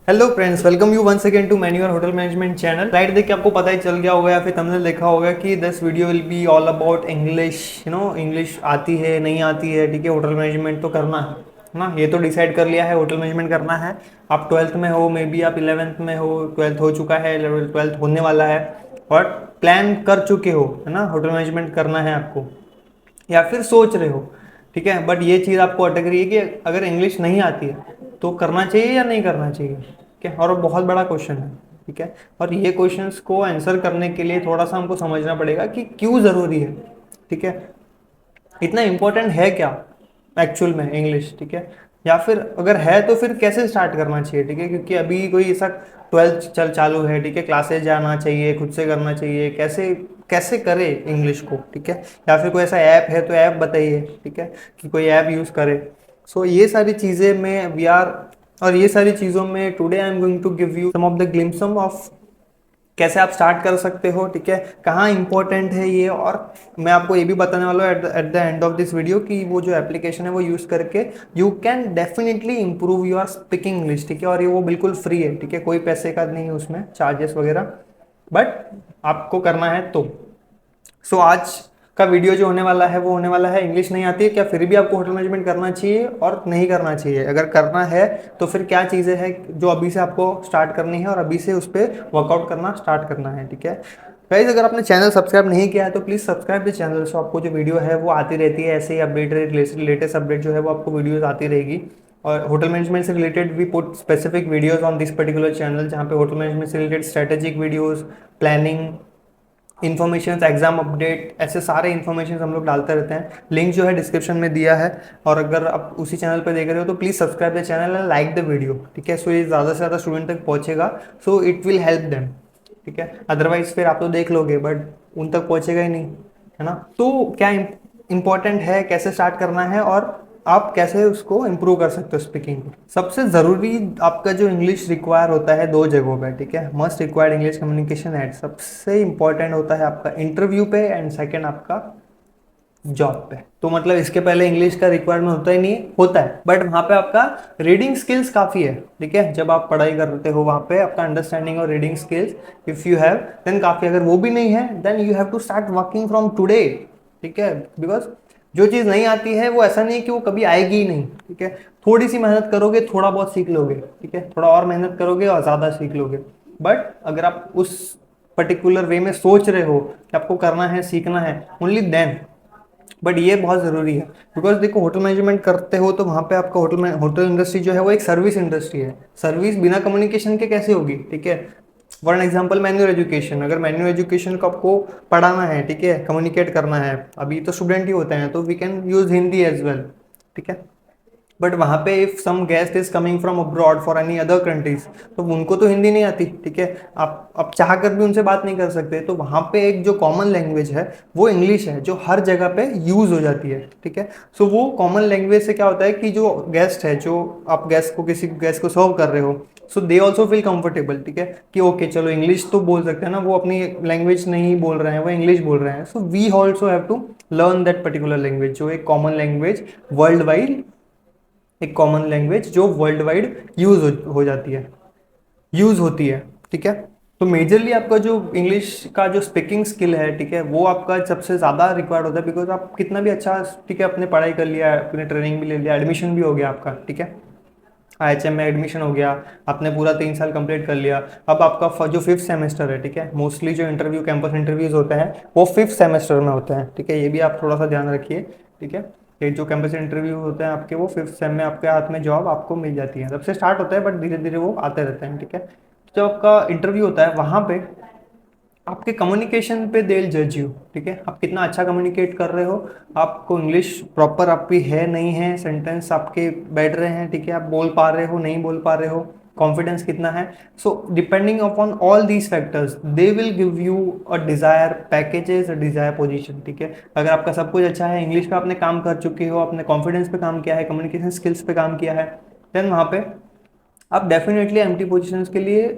Hello friends, welcome you once again to मैन्यूअर hotel management channel. Right देख के आपको पता ही चल गया होगा या फिर तुमने देखा होगा कि this video will be all about English. English आती है नहीं आती है, ठीक है। होटल मैनेजमेंट तो करना है ना, ये तो डिसाइड कर लिया है, होटल मैनेजमेंट करना है। आप ट्वेल्थ में हो, मे बी आप 11th में हो, ट्वेल्थ हो चुका है, ट्वेल्थ होने वाला है और प्लान कर चुके हो, है ना, होटल मैनेजमेंट करना है आपको, या फिर सोच रहे हो, ठीक है। बट ये चीज़ आपको अटक रही है कि अगर इंग्लिश नहीं आती है तो करना चाहिए या नहीं करना चाहिए, ठीक है। और वो बहुत बड़ा क्वेश्चन है, ठीक है। और ये क्वेश्चंस को आंसर करने के लिए थोड़ा सा हमको समझना पड़ेगा कि क्यों ज़रूरी है, ठीक है। इतना इम्पोर्टेंट है क्या एक्चुअल में इंग्लिश, ठीक है। या फिर अगर है तो फिर कैसे स्टार्ट करना चाहिए, ठीक है। क्योंकि अभी कोई ऐसा ट्वेल्थ चालू है, ठीक है, क्लासेस जाना चाहिए, खुद से करना चाहिए, कैसे कैसे करे इंग्लिश को, ठीक है। या फिर कोई ऐसा ऐप है तो ऐप बताइए, ठीक है, कि कोई ऐप यूज़ करे। सो ये सारी चीज़ें में वी आर, और ये सारी चीज़ों में today I am going to give you some of the glimpses of कैसे आप स्टार्ट कर सकते हो, ठीक है, कहाँ इंपॉर्टेंट है ये। और मैं आपको ये भी बताने वाला हूँ at the end of this video कि वो जो एप्लीकेशन है वो यूज़ करके you can definitely improve your speaking English, ठीक है। और ये वो बिल्कुल फ्री है, ठीक है, कोई पैसे का नहीं है उसमें चार्जेस वगैरह, बट आपको करना है तो। सो आज का वीडियो जो होने वाला है वो होने वाला है इंग्लिश नहीं आती है क्या फिर भी आपको होटल मैनेजमेंट करना चाहिए और नहीं करना चाहिए। अगर करना है तो फिर क्या चीज़ें हैं जो अभी से आपको स्टार्ट करनी है और अभी से उस पर वर्कआउट करना स्टार्ट करना है, ठीक है। गाइस, अगर आपने चैनल सब्सक्राइब नहीं किया है तो प्लीज़ सब्सक्राइब द चैनल, सो आपको जो वीडियो है वो आती रहती है, ऐसे ही अपडेट लेटेस्ट अपडेट जो है वो आपको वीडियोज़ आती रहेगी। और होटल मैनेजमेंट से related we put specific videos on this particular channel, जहाँ पे होटल मैनेजमेंट से related strategic videos, planning information, exam update, ऐसे सारे इन्फॉर्मेशन हम लोग डालते रहते हैं। लिंक जो है डिस्क्रिप्शन में दिया है। और अगर आप उसी चैनल पर देख रहे हो तो please subscribe the channel and like the video, ठीक है। सो ये ज़्यादा से ज़्यादा स्टूडेंट तक पहुँचेगा, so it will help them, ठीक है। अदरवाइज फिर आप तो देख लोगे बट उन तक पहुँचेगा ही नहीं, है ना। तो क्या इंपॉर्टेंट है, कैसे स्टार्ट करना है और आप कैसे उसको इम्प्रूव कर सकते हो स्पीकिंग को। सबसे ज़रूरी आपका जो इंग्लिश रिक्वायर होता है दो जगहों पे, ठीक है। Must required English communication at सबसे इंपॉर्टेंट होता है आपका इंटरव्यू पे एंड सेकंड आपका जॉब पे। तो मतलब इसके पहले इंग्लिश का रिक्वायरमेंट होता ही नहीं है, होता है बट वहाँ पे आपका रीडिंग स्किल्स काफ़ी है, ठीक है। जब आप पढ़ाई करते हो वहाँ पे आपका अंडरस्टैंडिंग और reading skills if you have then काफ़ी। अगर वो भी नहीं है then you have to start working from today, ठीक है। बिकॉज जो चीज़ नहीं आती है वो ऐसा नहीं है कि वो कभी आएगी ही नहीं, ठीक है। थोड़ी सी मेहनत करोगे थोड़ा बहुत सीख लोगे, ठीक है। थोड़ा और मेहनत करोगे और ज़्यादा सीख लोगे। बट अगर आप उस पर्टिकुलर वे में सोच रहे हो कि आपको करना है, सीखना है, ओनली देन। बट ये बहुत ज़रूरी है बिकॉज देखो होटल मैनेजमेंट करते हो तो वहाँ पे आपका होटल इंडस्ट्री जो है वो एक सर्विस इंडस्ट्री है। सर्विस बिना कम्युनिकेशन के कैसे होगी, ठीक है। For an example manual education, अगर मैन्युअल एजुकेशन को आपको पढ़ाना है, ठीक है, कम्युनिकेट करना है, अभी तो स्टूडेंट ही होते हैं तो we can use Hindi as well, ठीक है। बट वहाँ पे if some guest is coming from abroad for any other countries तो उनको तो हिंदी नहीं आती, ठीक है। आप चाह कर भी उनसे बात नहीं कर सकते, तो वहाँ पे एक जो कॉमन लैंग्वेज है वो इंग्लिश है जो हर जगह पे यूज़ हो जाती है, ठीक है। सो वो कॉमन लैंग्वेज से क्या होता है कि जो गेस्ट है, जो आप गेस्ट को किसी गेस्ट को सर्व कर रहे हो, सो दे ऑल्सो फील कंफर्टेबल, ठीक है, कि ओके चलो इंग्लिश तो बोल सकते हैं ना, वो अपनी लैंग्वेज नहीं बोल रहे हैं, वो इंग्लिश बोल रहे हैं। So we also have to learn that particular language, जो एक कॉमन लैंग्वेज वर्ल्ड वाइड, एक कॉमन लैंग्वेज जो वर्ल्ड वाइड यूज हो जाती है, यूज होती है, ठीक है। तो मेजरली आपका जो इंग्लिश का जो स्पीकिंग स्किल है, ठीक है, वो आपका सबसे ज़्यादा रिक्वायर्ड होता है। बिकॉज आप कितना भी अच्छा, ठीक है, अपने पढ़ाई कर लिया, अपने ट्रेनिंग भी ले लिया, एडमिशन भी हो गया आपका, ठीक है, IHM में एडमिशन हो गया, आपने पूरा 3 साल कंप्लीट कर लिया। अब आपका जो 5th सेमेस्टर है, ठीक है, मोस्टली जो इंटरव्यू कैंपस इंटरव्यूज होते हैं वो 5th सेमेस्टर में होते हैं, ठीक है। ये भी आप थोड़ा सा ध्यान रखिए, ठीक है। ये जो कैंपस इंटरव्यू होते हैं आपके वो 5th सेम में आपके हाथ में जॉब आपको मिल जाती है, तब से स्टार्ट होता है बट धीरे धीरे वो आते रहते हैं, ठीक है। तो जब आपका इंटरव्यू होता है वहाँ पे आपके कम्युनिकेशन पे दे जज यू, ठीक है, आप कितना अच्छा कम्युनिकेट कर रहे हो, आपको इंग्लिश प्रॉपर आपकी है नहीं है, सेंटेंस आपके बैठ रहे हैं, ठीक है, आप बोल पा रहे हो नहीं बोल पा रहे हो, कॉन्फिडेंस कितना है। So depending upon all these factors they will give you a desire packages, a desire position, ठीक है। अगर आपका सब कुछ अच्छा है, इंग्लिश पे आपने काम कर चुके हो, आपने कॉन्फिडेंस पे काम किया है, कम्युनिकेशन स्किल्स पे काम किया है, देन वहाँ पे आप डेफिनेटली एम्प्टी पोजीशंस के लिए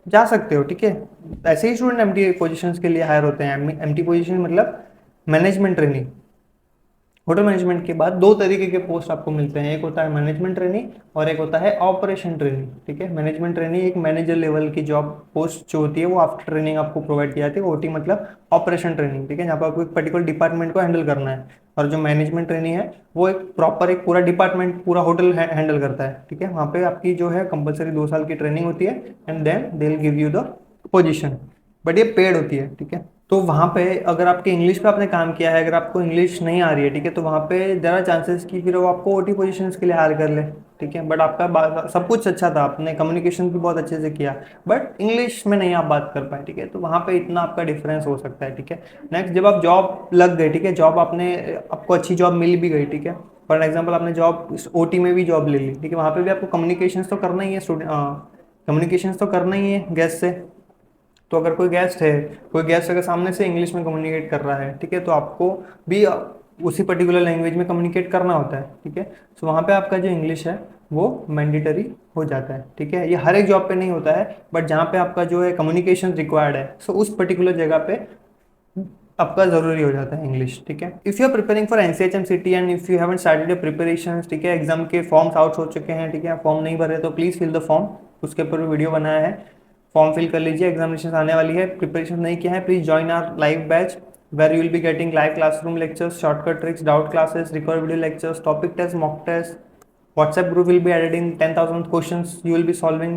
जा सकते हो, ठीक है। ऐसे ही स्टूडेंट एम्प्टी पोजीशंस के लिए हायर होते हैं। एम्प्टी पोजीशन मतलब मैनेजमेंट ट्रेनिंग, होटल मैनेजमेंट के बाद दो तरीके के पोस्ट आपको मिलते हैं, एक होता है मैनेजमेंट ट्रेनी और एक होता है ऑपरेशन ट्रेनी। ठीक है, मैनेजमेंट ट्रेनी एक मैनेजर लेवल की जॉब पोस्ट जो होती है वो आफ्टर ट्रेनिंग आपको प्रोवाइड की जाती है। ओटी मतलब ऑपरेशन ट्रेनिंग। ठीक है, जहाँ पर आपको एक पर्टिकुलर डिपार्टमेंट को हैंडल करना है। और जो मैनेजमेंट ट्रेनी है वो एक प्रॉपर एक पूरा डिपार्टमेंट पूरा होटल हैंडल करता है। ठीक है, वहाँ पे आपकी जो है कंपलसरी 2 साल की ट्रेनिंग होती है and then they will give you the position, but ये पेड होती है। ठीक है, तो वहाँ पे अगर आपके इंग्लिश पे आपने काम किया है, अगर आपको इंग्लिश नहीं आ रही है, ठीक है, तो वहाँ पे देयर आर चांसेस कि फिर वो आपको ओटी पोजीशंस के लिए हायर कर ले। ठीक है, बट आपका सब कुछ अच्छा था, आपने कम्युनिकेशन भी बहुत अच्छे से किया, बट इंग्लिश में नहीं आप बात कर पाए। ठीक है, तो वहाँ पे इतना आपका डिफरेंस हो सकता है। ठीक है, नेक्स्ट जब आप जॉब लग गए, ठीक है, जॉब आपको अच्छी जॉब मिल भी गई, ठीक है, फॉर एग्जाम्पल आपने जॉब ओटी में भी जॉब ले ली, ठीक है, वहाँ पे भी आपको कम्युनिकेशन तो करना ही है, स्टूडेंट कम्युनिकेशन तो करना ही है गेस्ट से। तो अगर कोई गेस्ट है, कोई गेस्ट अगर सामने से इंग्लिश में कम्युनिकेट कर रहा है, ठीक है, तो आपको भी उसी पर्टिकुलर लैंग्वेज में कम्युनिकेट करना होता है। ठीक है, सो वहाँ पे आपका जो इंग्लिश है वो मैंडेटरी हो जाता है। ठीक है, ये हर एक जॉब पे नहीं होता है, बट जहाँ पे आपका जो है कम्युनिकेशन रिक्वायर्ड है, सो उस पर्टिकुलर जगह पे आपका जरूरी हो जाता है इंग्लिश। ठीक है, if you are preparing for NCHM CET and if you haven't started your preparation, ठीक है, एग्जाम के फॉर्म्स आउट हो चुके हैं, ठीक है, फॉर्म नहीं भरे तो प्लीज फिल द फॉर्म, उसके ऊपर वीडियो बनाया है, फॉर्म फिल कर लीजिए। एग्जामिनेशन आने वाली है, प्रिपरेशन नहीं किया है, please join our live batch where you will be getting live classroom lectures, shortcut tricks, doubt classes, record video lectures, topic test, mock test. WhatsApp group will be added in 10,000 questions you will be solving.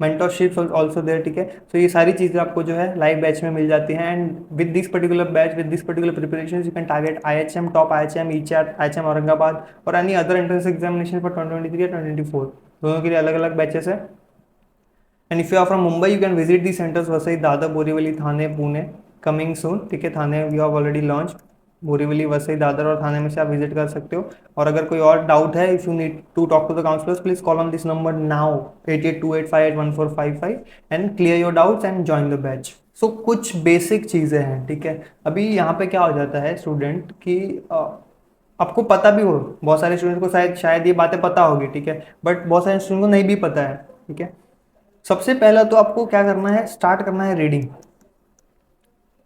Mentorships also there. ठीक है, तो ये सारी चीज़ें आपको जो है live batch में मिल जाती हैं and with this particular batch with this particular preparation you can target IHM, top IHM, ECHAT, IHM Aurangabad और any other entrance examination for 2023 या 2024, दोनों के लिए अलग अलग बैचेस है। And if you are from Mumbai you can visit the centres Vasai, Dadar, Borivali, Thane, Pune coming soon. ठीक है, Thane we have already launch, Borivali, Vasai, Dadar और थाने में से आप विजिट कर सकते हो। और अगर कोई और डाउट है, if you need to talk to the counsellors please call on this number now 8828581455 and clear your doubts and join the batch. So कुछ बेसिक चीज़ें हैं। ठीक है, अभी यहाँ पे क्या हो जाता है स्टूडेंट कि आपको पता भी हो, बहुत सारे स्टूडेंट को शायद ये बातें पता होगी, ठीक है, बट बहुत सारे स्टूडेंट को नहीं भी पता है। ठीक है, सबसे पहला तो आपको क्या करना है, स्टार्ट करना है रीडिंग।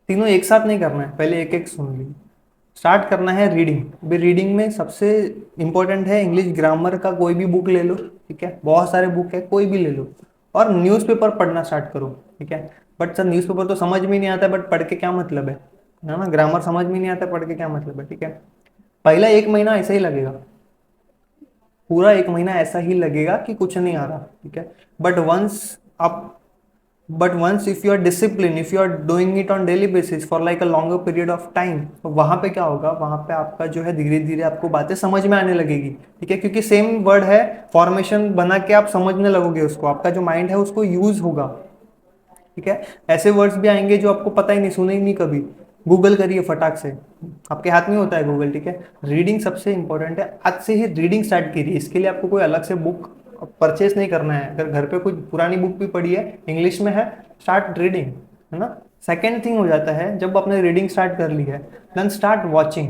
तीनों एक साथ नहीं करना है, पहले एक एक सुन ली। स्टार्ट करना है रीडिंग। अभी रीडिंग में सबसे इंपॉर्टेंट है इंग्लिश ग्रामर का कोई भी बुक ले लो। ठीक है, बहुत सारे बुक है, कोई भी ले लो और न्यूज़पेपर पढ़ना स्टार्ट करो। ठीक है, बट सर न्यूज़पेपर तो समझ में नहीं आता है, बट पढ़ के क्या मतलब है ना, ग्रामर समझ में नहीं आता, पढ़ के क्या मतलब है। ठीक है, पहला 1 महीना ऐसा ही लगेगा, पूरा 1 महीना ऐसा ही लगेगा कि कुछ नहीं आ रहा। ठीक है, but once if you are discipline, if you are doing it on daily basis for like a longer period of time, तो वहां पे क्या होगा, वहां पे आपका जो है धीरे धीरे आपको बातें समझ में आने लगेगी। ठीक है, क्योंकि सेम वर्ड है, फॉर्मेशन बना के आप समझने लगोगे उसको, आपका जो माइंड है उसको यूज होगा। ठीक है, ऐसे वर्ड्स भी आएंगे जो आपको पता ही नहीं, सुने ही नहीं कभी, गूगल करिए फटाक से, आपके हाथ में होता है गूगल। ठीक है, रीडिंग सबसे इंपॉर्टेंट है, आज से ही रीडिंग स्टार्ट कीजिए। इसके लिए आपको कोई अलग से बुक परचेस नहीं करना है, अगर घर पे कुछ पुरानी बुक भी पढ़ी है, इंग्लिश में है, स्टार्ट रीडिंग, है ना। सेकेंड थिंग हो जाता है, जब आपने रीडिंग स्टार्ट कर ली है, देन स्टार्ट वॉचिंग।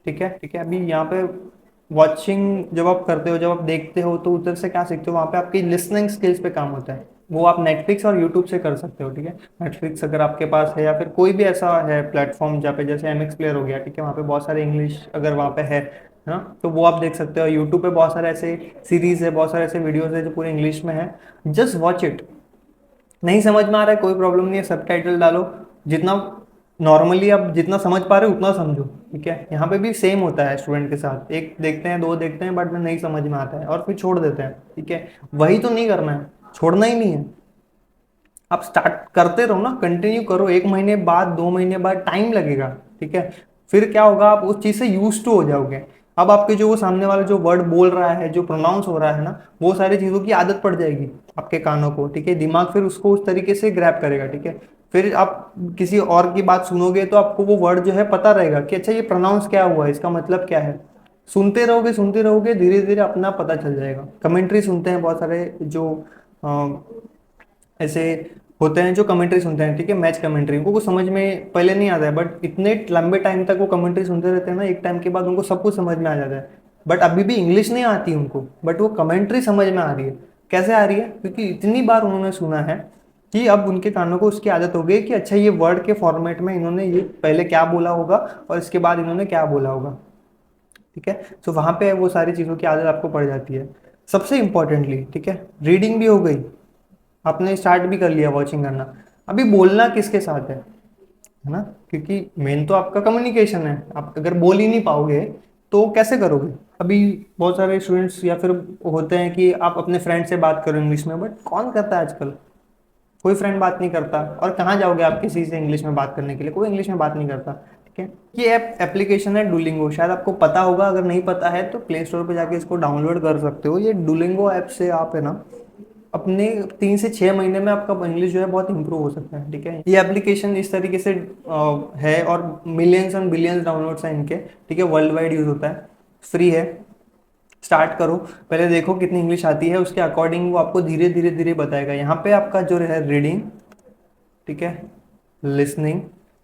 ठीक है, ठीक है, अभी यहाँ पे वॉचिंग जब आप करते हो, जब आप देखते हो, तो उधर से क्या सीखते हो, वहाँ पे आपकी लिसनिंग स्किल्स पे काम होता है। वो आप नेटफ्लिक्स और यूट्यूब से कर सकते हो। ठीक है, नेटफ्लिक्स अगर आपके पास है या फिर कोई भी ऐसा है प्लेटफॉर्म जहाँ पे जैसे MX प्लेयर हो गया, ठीक है, वहाँ पे बहुत सारे इंग्लिश अगर वहाँ पे है ना, तो वो आप देख सकते हो। यूट्यूब पे बहुत सारे ऐसे सीरीज है, बहुत सारे ऐसे वीडियोज है जो पूरे इंग्लिश में है, जस्ट वॉच इट। नहीं समझ में आ रहा है कोई प्रॉब्लम नहीं है, सबटाइटल डालो, जितना नॉर्मली आप जितना समझ पा रहे हो उतना समझो। ठीक है, यहाँ पे भी सेम होता है स्टूडेंट के साथ, एक देखते हैं, दो देखते हैं, बट में नहीं समझ में आता है और फिर छोड़ देते हैं। ठीक है, वही तो नहीं करना है, छोड़ना ही नहीं है, आप स्टार्ट करते रहो ना, कंटिन्यू करो। 1 महीने बाद, 2 महीने बाद टाइम लगेगा। ठीक है, फिर क्या होगा, आप उस चीज़ से यूज टू हो जाओगे। अब आपके जो वो सामने वाला जो वर्ड बोल रहा है, जो प्रोनाउंस हो रहा है ना, वो सारी चीज़ों की आदत पड़ जाएगी आपके कानों को। ठीक है, दिमाग फिर उसको उस तरीके से ग्रैब करेगा। ठीक है, फिर आप किसी और की बात सुनोगे तो आपको वो वर्ड जो है पता रहेगा कि अच्छा ये प्रोनाउंस क्या हुआ है, इसका मतलब क्या है। सुनते रहोगे, धीरे धीरे अपना पता चल जाएगा। कमेंट्री सुनते हैं बहुत सारे जो ऐसे होते हैं, जो कमेंट्री सुनते हैं, ठीक है, मैच कमेंट्री, उनको कुछ समझ में पहले नहीं आता है, बट इतने लंबे टाइम तक वो कमेंट्री सुनते रहते हैं ना, एक टाइम के बाद उनको सब कुछ समझ में आ जाता है। बट अभी भी इंग्लिश नहीं आती उनको, बट वो कमेंट्री समझ में आ रही है। कैसे आ रही है, क्योंकि इतनी बार उन्होंने सुना है कि अब उनके कानों को उसकी आदत हो गई कि अच्छा ये वर्ड के फॉर्मेट में इन्होंने ये पहले क्या बोला होगा और इसके बाद इन्होंने क्या बोला होगा। ठीक है। सो वहाँ पे वो सारी चीज़ों की आदत आपको पड़ जाती है। सबसे इम्पोर्टेंटली, ठीक है, रीडिंग भी हो गई, आपने स्टार्ट भी कर लिया वॉचिंग करना, अभी बोलना किसके साथ है ना, क्योंकि मेन तो आपका कम्युनिकेशन है। आप अगर बोल ही नहीं पाओगे तो कैसे करोगे। अभी बहुत सारे स्टूडेंट्स या फिर होते हैं कि आप अपने फ्रेंड से बात करो इंग्लिश में, बट कौन करता है आजकल, कोई फ्रेंड बात नहीं करता। और कहाँ जाओगे आप किसी से इंग्लिश में बात करने के लिए, कोई इंग्लिश में बात नहीं करता। ठीक है, ये ऐप एप्लीकेशन है डुलिंगो, शायद आपको पता होगा, अगर नहीं पता है तो प्ले स्टोर पे जाके इसको डाउनलोड कर सकते हो। ये डुलिंगो ऐप से आप है ना अपने 3 से 6 महीने में आपका इंग्लिश जो है बहुत इंप्रूव हो सकता है। ठीक है, ये एप्लीकेशन इस तरीके से है, और मिलियंस एंड बिलियंस डाउनलोड्स हैं इनके। ठीक है, वर्ल्ड वाइड यूज़ होता है, फ्री है। स्टार्ट करो, पहले देखो कितनी इंग्लिश आती है, उसके अकॉर्डिंग वो आपको धीरे धीरे धीरे बताएगा। यहाँ पे आपका जो है रीडिंग, ठीक है, लिसनिंग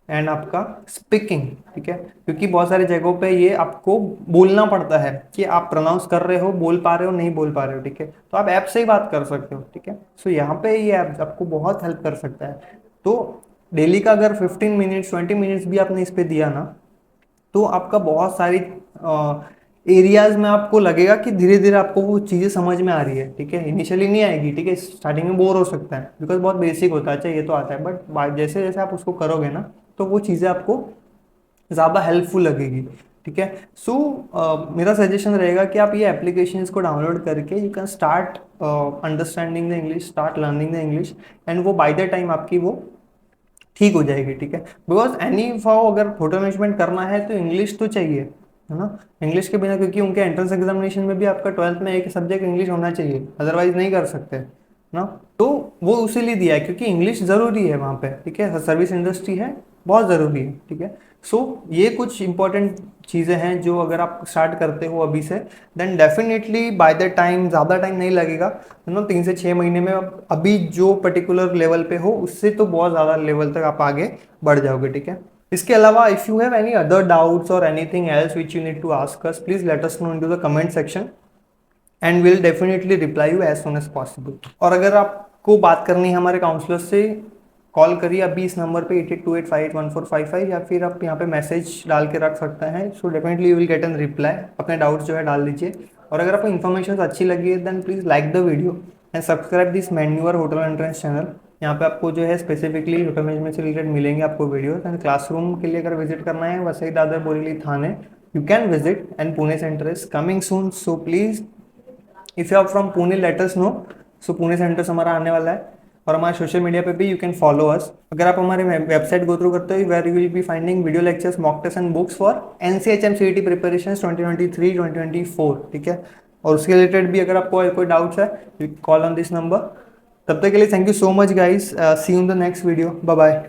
एंड आपका स्पीकिंग। ठीक है, क्योंकि बहुत सारी जगहों पे ये आपको बोलना पड़ता है कि आप प्रोनाउंस कर रहे हो, बोल पा रहे हो, नहीं बोल पा रहे हो। ठीक है, तो आप ऐप से ही बात कर सकते हो। ठीक है, सो यहाँ पे ये ऐप आपको बहुत हेल्प कर सकता है। तो डेली का अगर 15 मिनट्स 20 मिनट्स भी आपने इस पे दिया ना, तो आपका बहुत सारी एरियाज में आपको लगेगा कि धीरे धीरे आपको वो चीज़ें समझ में आ रही है। ठीक है, इनिशियली नहीं आएगी, ठीक है, स्टार्टिंग में बोर हो सकता है, बिकॉज बहुत बेसिक होता है, अच्छा ये तो आता है, बट जैसे जैसे आप उसको करोगे ना तो वो चीज़ें आपको ज़्यादा हेल्पफुल लगेगी। ठीक है, सो मेरा सजेशन रहेगा कि आप ये एप्लीकेशंस को डाउनलोड करके you can start understanding the English, start learning the English, and वो बाय द टाइम आपकी वो ठीक हो जाएगी। ठीक है, बिकॉज एनी फाओ अगर होटल मैनेजमेंट करना है तो इंग्लिश तो चाहिए, है ना। इंग्लिश के बिना, क्योंकि उनके एंट्रेंस एग्जामिनेशन में भी आपका 12th में एक सब्जेक्ट इंग्लिश होना चाहिए, अदरवाइज नहीं कर सकते ना। तो वो उसी लिए दिया है क्योंकि इंग्लिश ज़रूरी है वहाँ पे। ठीक है, सर्विस इंडस्ट्री है, बहुत ज़रूरी है। ठीक है, सो ये कुछ इंपॉर्टेंट चीज़ें हैं जो अगर आप स्टार्ट करते हो अभी से, then definitely by the time, ज़्यादा टाइम नहीं लगेगा, 3 से 6 महीने में आप अभी जो पर्टिकुलर लेवल पे हो उससे तो बहुत ज़्यादा लेवल तक आप आगे बढ़ जाओगे। ठीक है, इसके अलावा if you have any other doubts और anything else which you need to ask us, please let us know into the comment section and will definitely reply you as soon as possible. और अगर आपको बात करनी है हमारे counsellor से, call करिए अभी इस नंबर पे 8828811455, या फिर आप यहाँ पे मैसेज डाल के रख सकते हैं। So definitely you will get an reply, अपने डाउट्स जो है डाल दीजिए। और अगर आपको इन्फॉर्मेशन अच्छी लगी है then please like the video and subscribe this मैन्यूअर होटल एंट्रेंस चैनल। यहाँ पे आपको जो है स्पेसिफिकली होटल मैनेजमेंट से रिलेटेड मिलेंगे आपको वीडियोस। एंड क्लासरूम के लिए अगर विजिट करना है Vasai Dadar Borivali Thane, you can visit, and Pune centre is coming soon. So please if you are from Pune let us know. So Pune centres हमारा आने वाला है, और हमारे सोशल मीडिया पे भी यू कैन फॉलो अस। अगर आप हमारे वेबसाइट गो थ्रू करते हो, where you will be finding video lectures, mock test and books for NCHM CET preparation 2023-2024। ठीक है, और उसके रिलेटेड भी अगर आपको कोई डाउट्स है you call on this number. तब तक के लिए thank you so much guys, see you in the next video, bye bye.